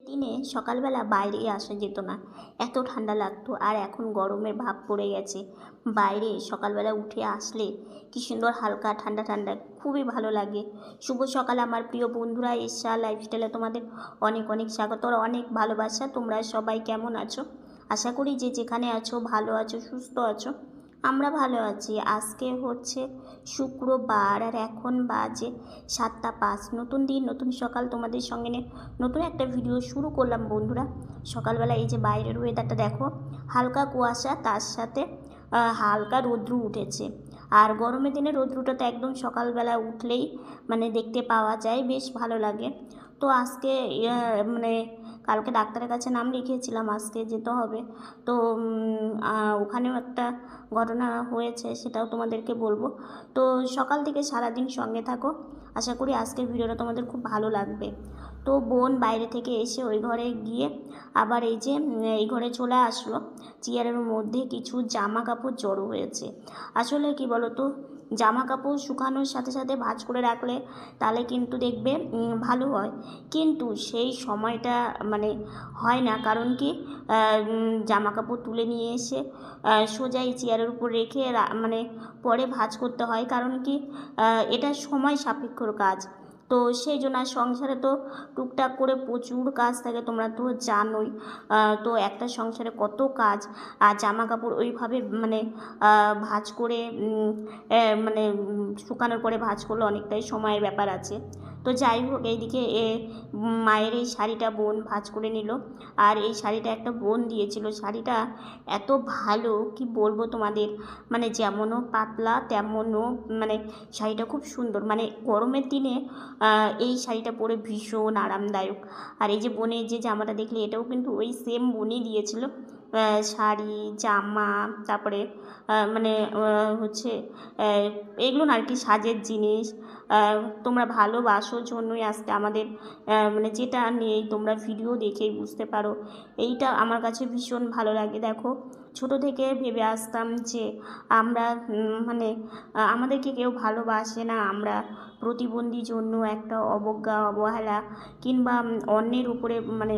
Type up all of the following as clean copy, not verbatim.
দিনে সকালবেলা বাইরে আসা যেত না, এত ঠান্ডা লাগতো। আর এখন গরমের ভাব পড়ে গেছে। বাইরে সকালবেলা উঠে আসলে কি সুন্দর হালকা ঠান্ডা ঠান্ডা, খুবই ভালো লাগে। শুভ সকাল আমার প্রিয় বন্ধুরা, এশা লাইফস্টাইলে তোমাদের অনেক অনেক স্বাগত, অনেক ভালোবাসা। তোমরা সবাই কেমন আছো? আশা করি যে যেখানে আছো ভালো আছো, সুস্থ আছো। আমরা ভালো আছি। আজকে হচ্ছে শুক্রবার আর এখন বাজে 7টা 5। নতুন দিন, নতুন সকাল, তোমাদের সঙ্গে নিয়ে নতুন একটা ভিডিও শুরু করলাম বন্ধুরা। সকালবেলা এই যে বাইরের ওয়েদারটা দেখো, হালকা কুয়াশা, তার সাথে হালকা রৌদ্র উঠেছে। আর গরমের দিনে রৌদ্রটা তো একদম সকালবেলা উঠলেই মানে দেখতে পাওয়া যায়, বেশ ভালো লাগে। তো আজকে মানে কালকে ডাক্তারের কাছে নাম লিখিয়েছিলাম, আজকে যেতে হবে। তো ওখানেও একটা ঘটনা হয়েছে, সেটাও তোমাদেরকে বলবো। তো সকাল থেকে সারাদিন সঙ্গে থাকো, আশা করি আজকের ভিডিওটা তোমাদের খুব ভালো লাগবে। তো বোন বাইরে থেকে এসে ওই ঘরে গিয়ে আবার এই যে এই ঘরে চলে আসলো। চেয়ারের মধ্যে কিছু জামা কাপড় জড়ো হয়েছে। আসলে কি বলো তো, জামা কাপড় শুকানোর সাথে সাথে ভাঁজ করে রাখলে তাহলে কিন্তু দেখবে ভালো হয়, কিন্তু সেই সময়টা মানে হয় না। কারণ কি, জামা কাপড় তুলে নিয়ে এসে সোজা এই চেয়ারের উপর রেখে মানে পরে ভাঁজ করতে হয়। কারণ কি, এটা সময় সাপেক্ষর কাজ। তো সেই জন্য সংসারে তো টুকটাক করে প্রচুর কাজ থাকে, তোমরা তো জানোই। তো একটা সংসারে কত কাজ, আর জামা কাপড় ওইভাবে মানে ভাঁজ করে মানে শুকানোর পরে ভাঁজ করলে অনেকটাই সময়ের ব্যাপার আছে। তো যাই হোক, এইদিকে মায়ের এই শাড়িটা বোন ভাঁজ করে নিল। আর এই শাড়িটা একটা বোন দিয়েছিল, শাড়িটা এত ভালো কি বলবো তোমাদের, মানে যেমনও পাতলা তেমনও মানে শাড়িটা খুব সুন্দর। মানে গরমের দিনে এই শাড়িটা পরে ভীষণ আরামদায়ক। আর এই যে বোনের যে জামাটা দেখলে, এটাও কিন্তু ওই সেম বোনই দিয়েছিল। শাড়ি, জামা, তারপরে মানে হচ্ছে এগুলো না আর কি, সাজের জিনিস। তোমরা ভালোবাসো জন্যই আজকে আমাদের মানে যেটা নেই তোমরা ভিডিও দেখেই বুঝতে পারো। এইটা আমার কাছে ভীষণ ভালো লাগে। দেখো, ছোট থেকে ভেবে আসতাম যে আমরা মানে আমাদেরকে কেউ ভালোবাসে না, আমরা প্রতিবন্ধীর জন্য একটা অবজ্ঞা, অবহেলা কিংবা অন্যের উপরে মানে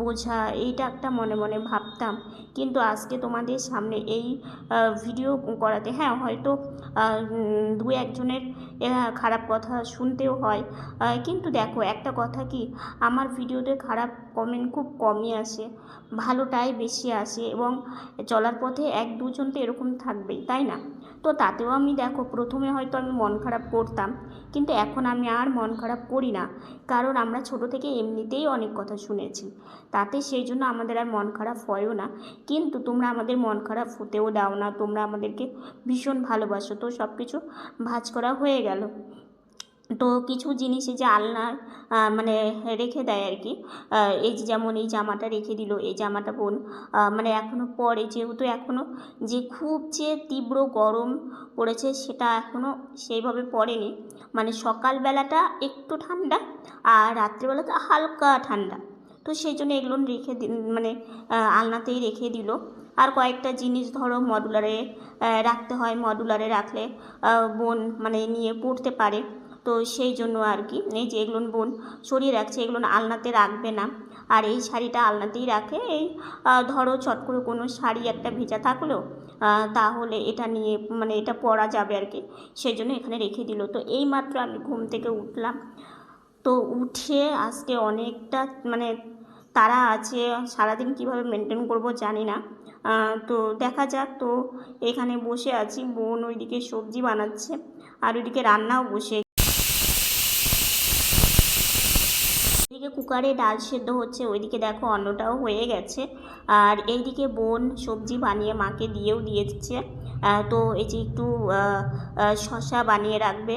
বোঝা, এইটা একটা মনে মনে ভাবতাম। কিন্তু আজকে তোমাদের সামনে এই ভিডিও করাতে, হ্যাঁ হয়তো দু একজনের খারাপ কথা শুনতেও হয়, কিন্তু দেখো একটা কথা কি, আমার ভিডিওতে খারাপ কমেন্ট খুব কমই আসে, ভালোটাই বেশি আসে। এবং চলার পথে এক দুজন তো এরকম থাকবেই, তাই না? তো তাতেও আমি দেখো, প্রথমে হয়তো আমি মন খারাপ করতাম, কিন্তু এখন আমি আর মন খারাপ করি না। কারণ আমরা ছোট থেকে এমনিতেই অনেক কথা শুনেছি, তাতে সেই জন্য আমাদের আর মন খারাপ হয়ও না। কিন্তু তোমরা আমাদের মন খারাপ হতেও দাও না, তোমরা আমাদেরকে ভীষণ ভালোবাসো। তো সব কিছু ভাঁজ করা হয়ে গেল। তো কিছু জিনিস এই যে আলনায় মানে রেখে দেয় আর কি। এই যে যেমন এই জামাটা রেখে দিল, এই জামাটা বোন মানে এখনও পরে, যেহেতু এখনও যে খুব যে তীব্র গরম পড়েছে সেটা এখনও সেইভাবে পড়েনি। মানে সকালবেলাটা একটু ঠান্ডা আর রাত্রিবেলাটা হালকা ঠান্ডা। তো সেই জন্য এগুলো রেখে মানে আলনাতেই রেখে দিল। আর কয়েকটা জিনিস ধরো মডুলারে রাখতে হয়, মডুলারে রাখলে বোন মানে নিয়ে পড়তে পারে। তো সেই জন্য আর কি এই যে এগুলো বোন সরিয়ে রাখছে, এগুলো আলনাতে রাখবে না। আর এই শাড়িটা আলনাতেই রাখে। এই ধরো চট করে কোনো শাড়ি একটা ভেজা থাকলো, তাহলে এটা নিয়ে মানে এটা পরা যাবে আর কি, সেই জন্য এখানে রেখে দিল। তো এই মাত্র আমি ঘুম থেকে উঠলাম। তো উঠে আজকে অনেকটা মানে তারা আছে, সারাদিন কিভাবে মেনটেন করব জানি না। তো দেখা যাক। তো এখানে বসে আছি, বোন ওইদিকে সবজি বানাচ্ছে আর ওইদিকে রান্নাও বসে, এদিকে কুকারে ডাল সেদ্ধ হচ্ছে, ওইদিকে দেখো অন্নটাও হয়ে গেছে। আর এইদিকে বোন সবজি বানিয়ে মাকে দিয়েও দিয়ে দিচ্ছে। তো এই যে একটু শসা বানিয়ে রাখবে,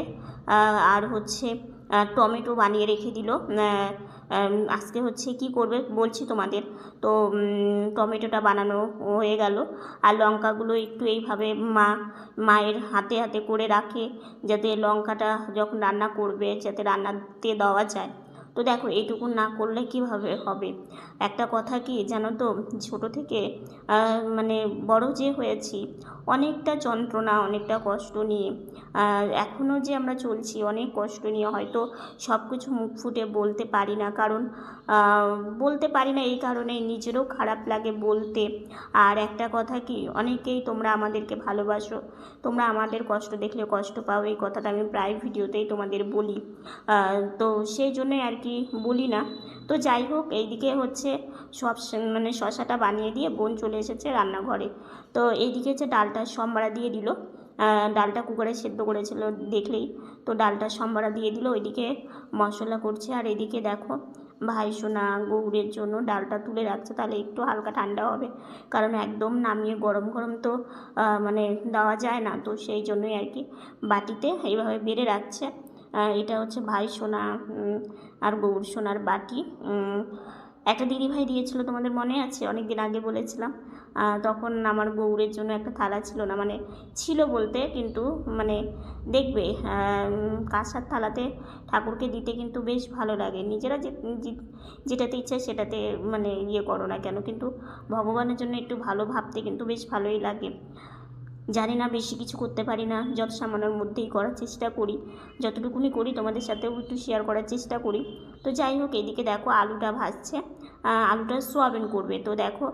আর হচ্ছে টমেটো বানিয়ে রেখে দিল। আজকে হচ্ছে কি করবে বলছি তোমাদের। তো টমেটোটা বানানো হয়ে গেল। আর লঙ্কাগুলো একটু এইভাবে মায়ের হাতে হাতে করে রাখে, যাতে লঙ্কাটা যখন রান্না করবে যাতে রান্নাতে দেওয়া যায়। তো দেখো এইটুকু না করলে কিভাবে হবে। একটা কথা কি জানো তো, ছোটো থেকে মানে বড় যে হয়েছি অনেকটা যন্ত্রণা অনেকটা কষ্ট নিয়ে, এখনও যে আমরা চলছি অনেক কষ্ট নিয়ে, হয়তো সব কিছু মুখ ফুটে বলতে পারি না, কারণ বলতে পারি না এই কারণে নিজেরও খারাপ লাগে বলতে। আর একটা কথা কি, অনেকেই তোমরা আমাদেরকে ভালোবাসো, তোমরা আমাদের কষ্ট দেখলে কষ্ট পাও, এই কথাটা আমি প্রায় ভিডিওতেই তোমাদের বলি। তো সেই জন্যই আর কি বলি না। তো যাই হোক, এইদিকে হচ্ছে সব মানে শশাটা বানিয়ে দিয়ে বোন চলে এসেছে রান্নাঘরে। তো এইদিকে হচ্ছে ডালটা সম্বারা দিয়ে দিল, ডালটা কুকারে সেদ্ধ করেছিল দেখলেই, তো ডালটা সম্বারা দিয়ে দিল, ওইদিকে মশলা করছে। আর এদিকে দেখো ভাই সোনা গৌড়ের জন্য ডালটা তুলে রাখছে, তাহলে একটু হালকা ঠান্ডা হবে, কারণ একদম নামিয়ে গরম গরম তো মানে দেওয়া যায় না, তো সেই জন্যই আর কি বাটিতে এইভাবে বেড়ে রাখছে। এটা হচ্ছে ভাই সোনা আর গৌর সোনার বাটি। একটা দিদিভাই দিয়েছিল, তোমাদের মনে আছে, অনেক দিন আগে বলেছিলাম, তখন আমার গৌরের জন্য একটা থালা ছিল না, মানে ছিল বলতে কিন্তু মানে দেখবে কাঁসার থালাতে ঠাকুরকে দিতে কিন্তু বেশ ভালো লাগে, নিজেরা যেটাতে ইচ্ছা সেটাতে মানে ইয়ে করো না কেন, কিন্তু ভগবানের জন্য একটু ভালো ভাবতে কিন্তু বেশ ভালোই লাগে। জানি না, বেশি কিছু করতে পারি না, যত সামান্যর মধ্যেই করার চেষ্টা করি, যতটুকুনি করি তোমাদের সাথেও একটু শেয়ার করার চেষ্টা করি। তো যাই হোক, এদিকে দেখো আলুটা ভাজছে, আলুটা সোয়াবিন করবে, তো দেখো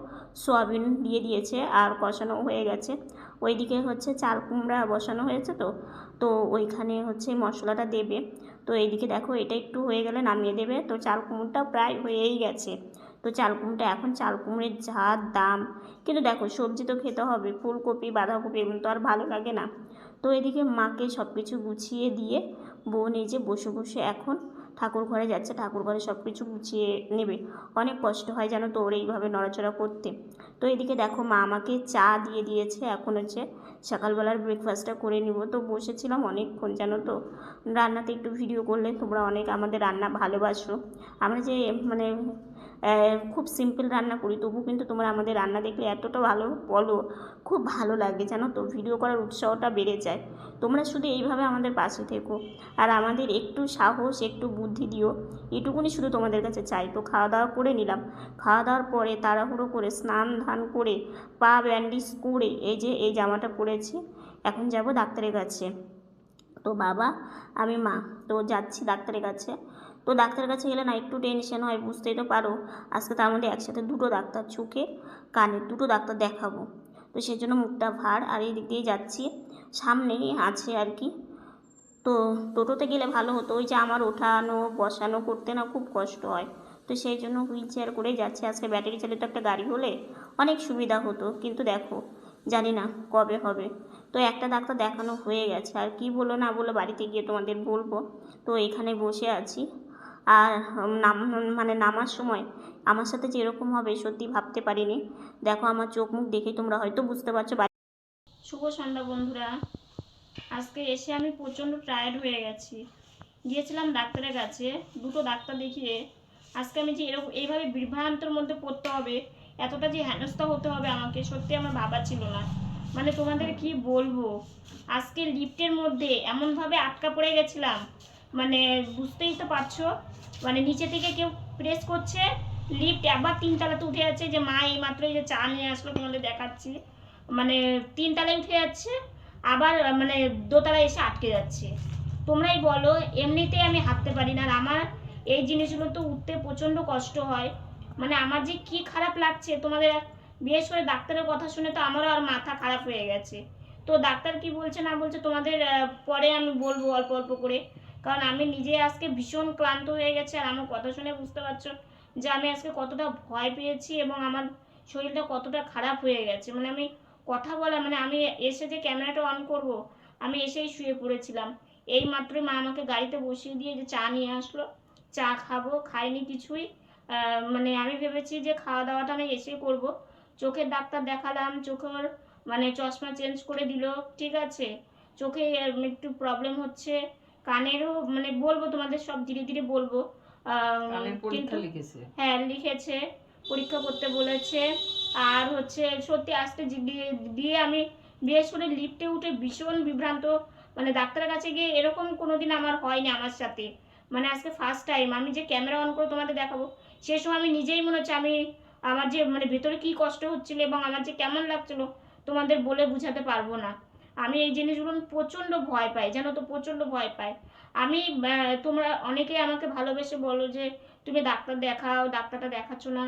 সোয়াবিন দিয়ে দিয়েছে আর কষানো হয়ে গেছে। ওইদিকে হচ্ছে চাল কুমড়া বসানো হয়েছে, তো তো ওইখানে হচ্ছে মশলাটা দেবে। তো এইদিকে দেখো এটা একটু হয়ে গেলে নামিয়ে দেবে, তো চাল কুমড়োটা প্রায় হয়েই গেছে। তো চাল কুমড়োটা, এখন চাল কুমড়োর যা দাম, কিন্তু দেখো সবজি তো খেতে হবে, ফুলকপি বাঁধাকপি এগুলো তো আর ভালো লাগে না। তো এদিকে মাকে সব কিছু গুছিয়ে দিয়ে বোন এই যে বসে বসে এখন ঠাকুর ঘরে যাচ্ছে, ঠাকুর ঘরে সব কিছু গুছিয়ে নেবে। অনেক কষ্ট হয় জানো তো ওর এইভাবে নড়াচড়া করতে। তো এদিকে দেখো মা আমাকে চা দিয়ে দিয়েছে, এখন হচ্ছে সকালবেলার ব্রেকফাস্টটা করে নিব। তো বসেছিলাম অনেকক্ষণ জানো তো, রান্নাতে একটু ভিডিও করলে তোমরা অনেক আমাদের রান্না ভালোবাসো। আমরা যে মানে খুব সিম্পল রান্না করি, তবু কিন্তু তোমরা আমাদের রান্না দেখলে এতটা ভালো বলো, খুব ভালো লাগে জানো তো, ভিডিও করার উৎসাহটা বেড়ে যায়। তোমরা শুধু এইভাবে আমাদের পাশে থেকো, আর আমাদের একটু সাহস একটু বুদ্ধি দিও, এটুকুনি শুধু তোমাদের কাছে চাই। তো খাওয়া দাওয়া করে নিলাম, খাওয়া দাওয়ার পরে তাড়াহুড়ো করে স্নান ধান করে পা ব্যান্ডেজ করে এই যে এই জামাটা পরেছি, এখন যাব ডাক্তারের কাছে। তো বাবা আমি মা তো যাচ্ছি ডাক্তারের কাছে। তো ডাক্তারের কাছে গেলে না একটু টেনশন হয়, বুঝতেই তো পারো, আজকে তার মধ্যে একসাথে দুটো ডাক্তার, চোখে কানের দুটো ডাক্তার দেখাবো, তো সেই জন্য মুখটা ভার। আর এই দিক দিয়ে যাচ্ছি, সামনেই আছে আর কি। তো টোটোতে গেলে ভালো হতো, ওই যে আমার ওঠানো বসানো করতে না খুব কষ্ট হয়, তো সেই জন্য হুইল চেয়ার করেই যাচ্ছে। আজকে ব্যাটারি চালিত একটা গাড়ি হলে অনেক সুবিধা হতো, কিন্তু দেখো জানি না কবে হবে। তো একটা ডাক্তার দেখানো হয়ে গেছে, আর কি বলো না বলো বাড়িতে গিয়ে তোমাদের বলবো। তো এখানে বসে আছি, আর মানে নামার সময় আমার সাথে যে এরকম হবে সত্যি ভাবতে পারিনি। দেখো আমার চোখ মুখ দেখে তোমরা হয়তো বুঝতে পারছো। শুভ সন্ধ্যা বন্ধুরা, আজকে এসে আমি প্রচণ্ড টায়ার্ড হয়ে গেছি। গিয়েছিলাম ডাক্তারের কাছে, দুটো ডাক্তার দেখিয়ে আজকে আমি যে এরকম এইভাবে বিভ্রান্তের মধ্যে পড়তে হবে, এতটা যে হেনস্থা হতে হবে আমাকে, সত্যি আমার ভাবা ছিল না। মানে তোমাদের কি বলবো, আজকে লিফটের মধ্যে এমনভাবে আটকা পড়ে গেছিলাম, মানে বুঝতেই তো পারছো, মানে নিচে থেকে কেউ প্রেস করছে, লিফট আবার তিনতলাতে উঠে যাচ্ছে, যে মা এই মাত্র এই যে চা নিয়ে আসলো তোমাদের দেখাচ্ছি, মানে তিনতলায় উঠে যাচ্ছে, আবার মানে দোতলায় এসে আটকে যাচ্ছে। তোমরাই বলো, এমনিতেই আমি হাঁটতে পারি না, আর আমার এই জিনিসগুলো তো উঠতে প্রচণ্ড কষ্ট হয়, মানে আমার যে কি খারাপ লাগছে তোমাদের, বিশেষ করে ডাক্তারের কথা শুনে তো আমারও আর মাথা খারাপ হয়ে গেছে। তো ডাক্তার কি বলছে না বলছে তোমাদের পরে আমি বলবো অল্প অল্প করে, কারণ আমি নিজে আজকে ভীষণ ক্লান্ত হয়ে গেছে, আর আমার কথা শুনে বুঝতে পারছো যে আমি আজকে কতটা ভয় পেয়েছি এবং আমার শরীরটা কতটা খারাপ হয়ে গেছে। মানে আমি কথা বলা, মানে আমি এসে যে ক্যামেরাটা অন করব, আমি এসেই শুয়ে পড়েছিলাম। এই মাত্রই মা আমাকে গাড়িতে বসিয়ে দিয়ে যে চা নিয়ে আসলো, চা খাবো, খাইনি কিছুই। মানে আমি ভেবেছি যে খাওয়া দাওয়াটা আমি এসে করব। চোখের ডাক্তার দেখালাম, চোখের মানে চশমা চেঞ্জ করে দিল, ঠিক আছে, চোখে একটু প্রবলেম হচ্ছে, কানেরও মানে বলবো তোমাদের সব ধীরে ধীরে বলবো। কিন্তু হ্যাঁ লিখেছে, পরীক্ষা করতে বলেছে। আর হচ্ছে সত্যি আজকে দিয়ে আমি বিশেষ করে লিফটে উঠে ভীষণ বিভ্রান্ত, মানে ডাক্তারের কাছে গিয়ে এরকম কোনোদিন আমার হয়নি আমার সাথে, মানে আজকে ফার্স্ট টাইম আমি যে ক্যামেরা অন করে তোমাদের দেখাবো, সেই সময় আমি নিজেই মনে হচ্ছে আমি আমার যে মানে ভেতরে কী কষ্ট হচ্ছিল এবং আমার যে কেমন লাগছিলো তোমাদের বলে বোঝাতে পারবো না। আমি এই জিনিসগুলো প্রচণ্ড ভয় পাই, জানো তো, প্রচণ্ড ভয় পাই আমি। তোমরা অনেকেই আমাকে ভালোবেসে বলো যে তুমি ডাক্তার দেখাও, ডাক্তারটা দেখাচ্ছ না,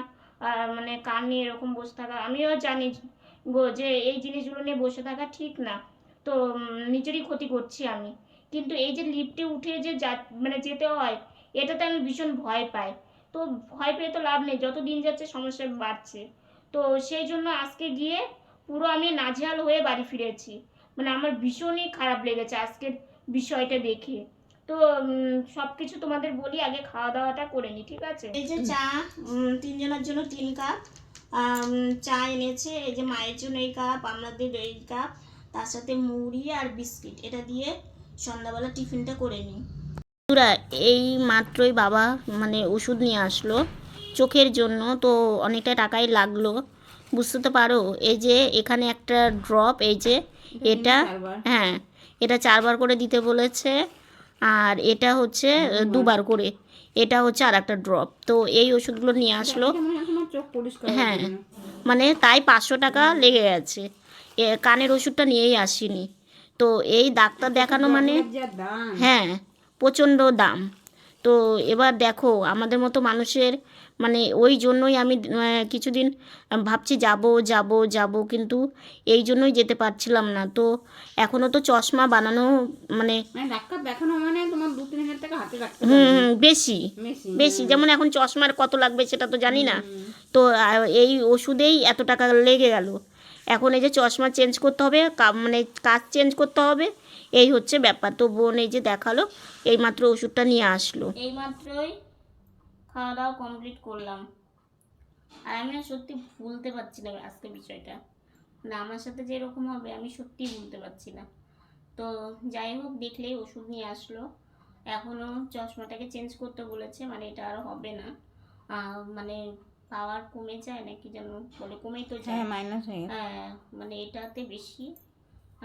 মানে কান নিয়ে এরকম বসে থাকা। আমিও জানি গো যে এই জিনিসগুলো নিয়ে বসে থাকা ঠিক না, তো নিজেরই ক্ষতি করছি আমি। কিন্তু এই যে লিফটে উঠে যে মানে যেতে হয়, এটাতে আমি ভীষণ ভয় পাই। তো ভয় পেয়ে তো লাভ নেই, যত দিন যাচ্ছে সমস্যা বাড়ছে। তো সেই জন্য আজকে গিয়ে পুরো আমি নাজেহাল হয়ে বাড়ি ফিরেছি। মানে আমার ভীষণই খারাপ লেগেছে আজকের বিষয়টা দেখে। তো সব কিছু তোমাদের বলি, আগে খাওয়া দাওয়াটা করে নি, ঠিক আছে? এই যে চা, তিনজনের জন্য 3 কাপ চা এনেছে। এই যে মায়ের জন্য এই কাপ, আমাদের এই কাপ, তার সাথে মুড়ি আর বিস্কিট, এটা দিয়ে সন্ধ্যাবেলা টিফিনটা করে নিই। বন্ধুরা, এই মাত্রই বাবা মানে ওষুধ নিয়ে আসলো চোখের জন্য, তো অনেকটা টাকাই লাগলো, বুঝতে তো পারো। এই যে এখানে একটা ড্রপ, এই যে এটা, হ্যাঁ এটা 4বার করে দিতে বলেছে, আর এটা হচ্ছে 2বার করে, এটা হচ্ছে আর একটা ড্রপ। তো এই ওষুধগুলো নিয়ে আসলো। হ্যাঁ, মানে তাই 500 টাকা লেগে গেছে। কানের ওষুধটা নিয়েই আসিনি। তো এই ডাক্তার দেখানো মানে, হ্যাঁ প্রচণ্ড দাম। তো এবার দেখো আমাদের মতো মানুষের মানে ওই জন্যই আমি কিছুদিন ভাবছি যাব যাব যাব, কিন্তু এই জন্যই যেতে পারছিলাম না। তো এখনও তো চশমা বানানো মানে ডাক্তার দেখানো মানে তোমার 2-3 হাজার টাকা হাতে রাখতে বেশি বেশি, যেমন এখন চশমার কত লাগবে সেটা তো জানি না। তো এই ওষুধেই এত টাকা লেগে গেল। এখন এই যে চশমা চেঞ্জ করতে হবে, মানে কাজ চেঞ্জ করতে হবে, এই হচ্ছে ব্যাপার। তো বোন এই যে দেখালো, এইমাত্র ওষুধটা নিয়ে আসলো, এইমাত্রই খাওয়া দাওয়া কমপ্লিট করলাম। আর আমি না সত্যি ভুলতে পারছি না আজকে বিষয়টা, না আমার সাথে যেরকম হবে আমি সত্যি ভুলতে পারছি না। তো যাই হোক, দেখলেই ওষুধ নিয়ে আসলো। এখনও চশমাটাকে চেঞ্জ করতে বলেছে, মানে এটা আর হবে না, মানে পাওয়ার কমে যায় নাকি যেন বলে, কমেই তো যায়, মাইনাস হয়ে হ্যাঁ মানে এটাতে বেশি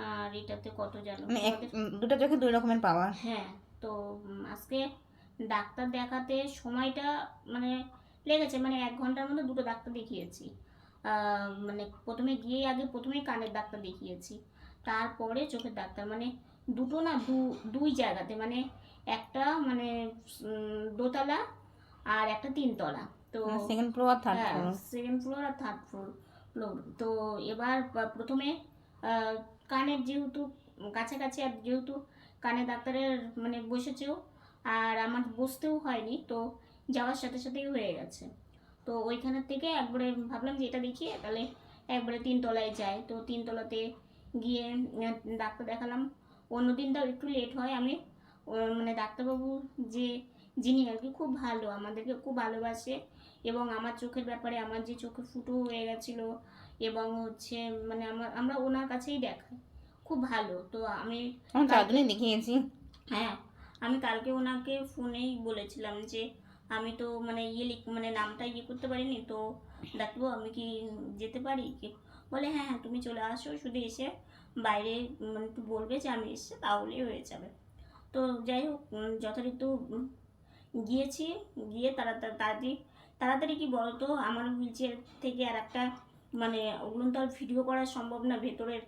আর এটাতে কত জানো, মানে দুটো চোখে 2 রকমের পাওয়ার। হ্যাঁ। তো আজকে ডাক্তার দেখাতে সময়টা মানে লেগেছে, মানে 1 ঘন্টার মধ্যে 2টো ডাক্তার দেখিয়েছি। মানে প্রথমে গিয়ে আগে প্রথমেই কানের ডাক্তার দেখিয়েছি, তারপরে চোখের ডাক্তার, মানে দুটো না, দুই জায়গাতে, মানে একটা মানে দোতলা আর একটা 3তলা। তো সেকেন্ড ফ্লোর আর থার্ড ফ্লোর, সেকেন্ড ফ্লোর আর থার্ড ফ্লোর। তো এবার প্রথমে কানের যেহেতু কাছাকাছি, আর যেহেতু কানে ডাক্তারের মানে বসেছেও, আর আমার বসতেও হয়নি, তো যাওয়ার সাথে সাথেই হয়ে গেছে। তো ওইখানের থেকে একবারে ভাবলাম যে এটা দেখিয়ে তাহলে একবারে 3তলায় যাই। তো 3তলাতে গিয়ে ডাক্তার দেখালাম। অন্য দিনটাও একটু লেট হয়। আমি মানে ডাক্তারবাবু যে যিনি আর কি খুব ভালো, আমাদেরকে খুব ভালোবাসে, এবং আমার চোখের ব্যাপারে, আমার যে চোখে ফুটো হয়ে গেছিলো এবং হচ্ছে মানে আমরা ওনার কাছেই দেখাই, খুব ভালো। তো আমি চারজনই দেখিয়েছি। হ্যাঁ, আমি কালকে ওনাকে ফোনেই বলেছিলাম যে আমি তো মানে মানে নামটা করতে পারিনি, তো ডাক্তারবাবু আমি কি যেতে পারি? বলে হ্যাঁ হ্যাঁ তুমি চলে আসো, শুধু এসে বাইরে মানে একটু বলবে যে আমি এসে, তাহলেই হয়ে যাবে। তো যাই হোক, যথারীতি গিয়েছি, গিয়ে তাড়াতাড়ি তাড়াতাড়ি কি বলতো, আমার হুইলচেয়ার থেকে আর একটা মানে ওগুলো তো আর ভিডিও করা সম্ভব না ভেতরের।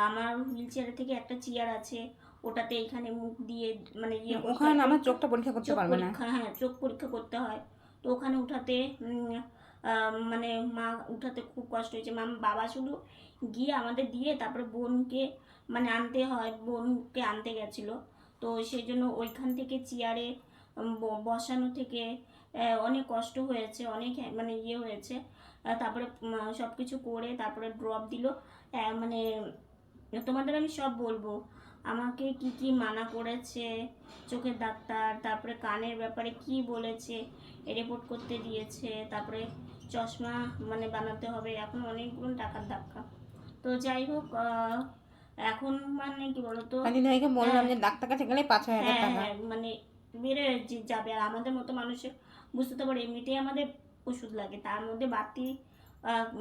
আমার হুইলচেয়ার থেকে একটা চেয়ার আছে, ওটাতে এখানে মুখ দিয়ে মানে ওখানে আমার চোখটা পরীক্ষা করতে পারবে না, হ্যাঁ চোখ পরীক্ষা করতে হয়। তো ওখানে উঠাতে মানে মা উঠাতে খুব কষ্ট হয়েছে। বাবা শুধু গিয়ে আমাদের দিয়ে তারপরে বোনকে মানে আনতে হয়, বোনকে আনতে গেছিলো। তো সেই জন্য ওইখান থেকে চেয়ারে বসানো থেকে অনেক কষ্ট হয়েছে, অনেক মানে হয়েছে। তারপরে সব কিছু করে তারপরে ড্রপ দিল। মানে তোমাদের আমি সব বলবো, আমাকে কি কি মানা করেছে চোখের ডাক্তার, তারপরে কানের ব্যাপারে কি বলেছে, রিপোর্ট করতে দিয়েছে, তারপরে চশমা মানে বানাতে হবে, এখন অনেকগুলো টাকার ধাক্কা। তো যাই হোক, এখন মানে কি বলতো, দিদিভাইকে বললাম যে ডাক্তার কাছে গেলে 5,000 টাকা, মানে বেড়ে যাবে। আর আমাদের মতো মানুষের বুঝতে তো পারে, এমনিতেই আমাদের ওষুধ লাগে, তার মধ্যে বাড়তি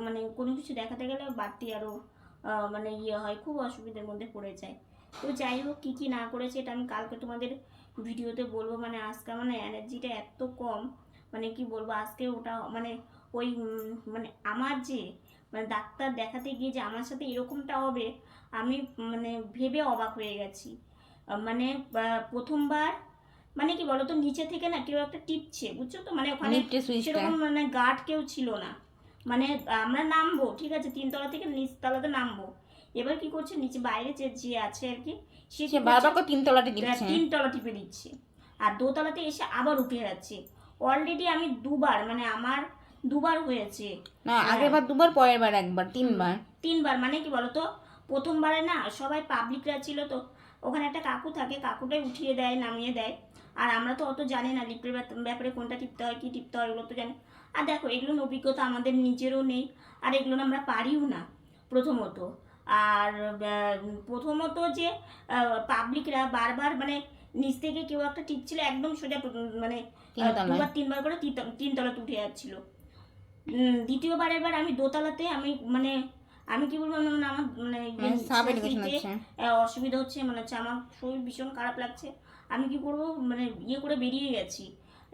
মানে কোনো কিছু দেখাতে গেলে বাড়তি আরও মানে হয়, খুব অসুবিধার মধ্যে পড়ে যায়। তো যাই হোক, কী কী না করেছে এটা আমি কালকে তোমাদের ভিডিওতে বলবো, মানে আজকে মানে এনার্জিটা এত কম, মানে কি বলবো আজকে ওটা মানে ওই মানে আমার যে মানে ডাক্তার দেখাতে গিয়ে যে আমার সাথে এরকমটা হবে আমি মানে ভেবে অবাক হয়ে গেছি। মানে প্রথমবার মানে কি বলতো নিচে থেকে না কেউ একটা টিপছে, বুঝছো তো, মানে ওখানে লিফটের সুইচটা। সেরকম মানে গার্ড কেউ ছিল না। মানে আমরা নামবো ঠিক আছে, 3 তলা থেকে নিচতলাতে নামবো, এবার কি করছে নিচে বাইরে যে আছে আর কি সে সে বারবার করে 3 তলাতে দিচ্ছে। 3 তলা টিপে দিচ্ছে আর 2তলাতে এসে আবার উঠে যাচ্ছে। অলরেডি আমি দুবার মানে আমার দুবার হয়েছে। না, আগের বার 2বার, পরের বার 1বার, 3বার। 3বার মানে কি বলতো প্রথমবারে না সবাই পাবলিকরা ছিল তো, ওখানে একটা কাকু থাকে, কাকুটাই উঠিয়ে দেয় নামিয়ে দেয়। আর আমরা তো অত জানি না লিফটের ব্যাপারে কোনটা টিপতে হয় কি টিপতে হয় ওগুলো তো জানি। আর দেখো এগুলো অভিজ্ঞতা আমাদের নিজেরও নেই, আর এগুলো আমরা পারিও না প্রথমত। আর প্রথমত যে পাবলিকরা বারবার মানে নিচ থেকে কেউ একটা টিপছিল একদম সোজা মানে 2বার 3বার করে 3তলাতে উঠে যাচ্ছিল। দ্বিতীয়বারের বার আমি 2তলাতে আমি মানে আমি কি বলবো মানে আমার মানে সাব এডুকেশন নিতে, হচ্ছে। অসুবিধা হচ্ছে, মানে হচ্ছে আমার শরীর ভীষণ খারাপ লাগছে। আমি কি করবো মানে করে বেরিয়ে গেছি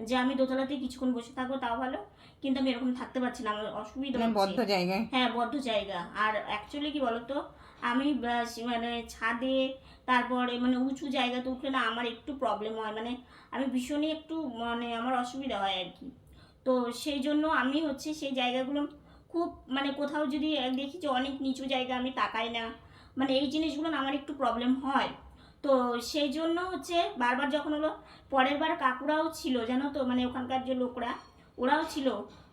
যে আমি 2তলাতে কিছুক্ষণ বসে থাকবো তাও ভালো, কিন্তু আমি এরকম থাকতে পারছি না, আমার অসুবিধা মানে বদ্ধ হচ্ছে। জায়গায়। হ্যাঁ বদ্ধ জায়গা। আর অ্যাকচুয়ালি কি বলতো আমি মানে ছাদে তারপরে মানে উঁচু জায়গাতে উঠলে না আমার একটু প্রবলেম হয়, মানে আমি ভীষণই একটু মানে আমার অসুবিধা হয় আর কি। তো সেই জন্য আমি হচ্ছে সেই জায়গাগুলো খুব মানে কোথাও যদি দেখি যে অনেক নিচু জায়গা আমি তাকাই না, মানে এই জিনিসগুলো না আমার একটু প্রবলেম হয়। তো সেই জন্য হচ্ছে বারবার যখন হলো পরের বার কাকুরাও ছিল জানো তো, মানে ওখানকার যে লোকরা ওরাও ছিল,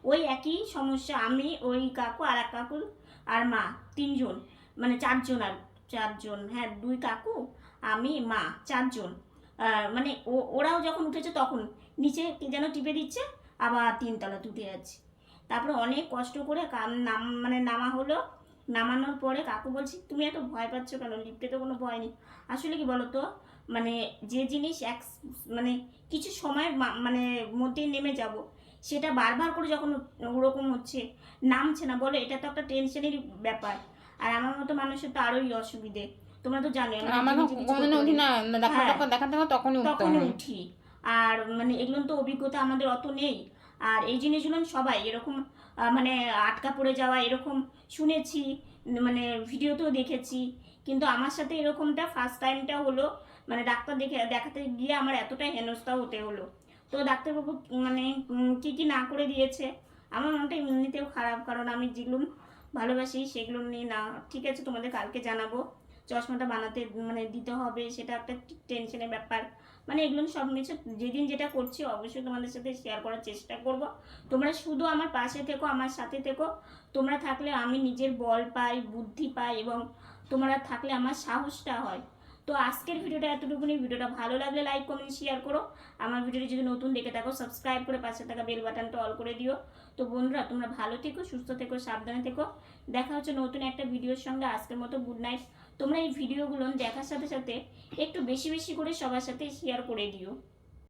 ওই একই সমস্যা, আমি ওই কাকু আর এক কাকু আর মা 3জন মানে 4জন আর 4জন, হ্যাঁ 2 কাকু আমি মা 4জন। মানে ওরাও যখন উঠেছে তখন নিচে কে যেন টিপে দিচ্ছে আবার 3তলাতে উঠে যাচ্ছে। তারপরে অনেক কষ্ট করে মানে নামা হলো। নামানোর পরে কাকু বলছি তুমি এত ভয় পাচ্ছ কেন, লিফটে তো কোনো ভয় নেই। আসলে কি বলতো মানে যে জিনিস মানে কিছু সময়ের মানে মধ্যেই নেমে যাব, সেটা বারবার করে যখন ওরকম হচ্ছে নামছে না বলো, এটা তো একটা টেনশনেরই ব্যাপার। আর আমার মতো মানুষের তো আরোই অসুবিধে, তোমরা তো জানো আমার কোনোদিনও উঠি না, ডাক্তার দেখাতে হয় তখনই উঠতে তখনই হয়। উঠি। আর মানে এগুলো তো অভিজ্ঞতা আমাদের অত নেই। আর এই জিনিসগুলো সবাই এরকম মানে আটকা পড়ে যাওয়া এরকম শুনেছি, মানে ভিডিওতেও দেখেছি, কিন্তু আমার সাথে এরকমটা ফার্স্ট টাইমটা হলো। মানে ডাক্তার দেখাতে গিয়ে আমার এতটাই হেনস্থা হতে হলো। তো ডাক্তারবাবু মানে কি কি না করে দিয়েছে, আমার মনটা এমনিতেও খারাপ, কারণ আমি যেগুলো ভালোবাসি সেগুলো নিয়ে না। ঠিক আছে তোমাদের কালকে জানাবো, চশমাটা বানাতে মানে দিতে হবে, সেটা একটা টেনশনের ব্যাপার। মানে এগুলো সব কিছু যেদিন যেটা করছি অবশ্যই তোমাদের সাথে শেয়ার করার চেষ্টা করব। তোমরা শুধু আমার পাশে থেকো, আমার সাথে থেকো। তোমরা থাকলে আমি নিজের বল পাই, বুদ্ধি পাই, এবং তোমরা থাকলে আমার সাহসটা হয়। তো আজকের ভিডিওটা এতটুকুনি। ভিডিওটা ভালো লাগলে লাইক কমেন্ট শেয়ার করো। আমার ভিডিওটি যদি নতুন দেখে থাকো সাবস্ক্রাইব করে পাশে থাকা বেল বাটনটা অল করে দিও। তো বন্ধুরা তোমরা ভালো থেকো, সুস্থ থেকো, সাবধানে থেকো। দেখা হচ্ছে নতুন একটা ভিডিওর সঙ্গে। আজকের মতো গুড নাইট। তোমরা এই ভিডিওগুলো দেখার সাথে সাথে একটু বেশি বেশি করে সবার সাথে শেয়ার করে দিও।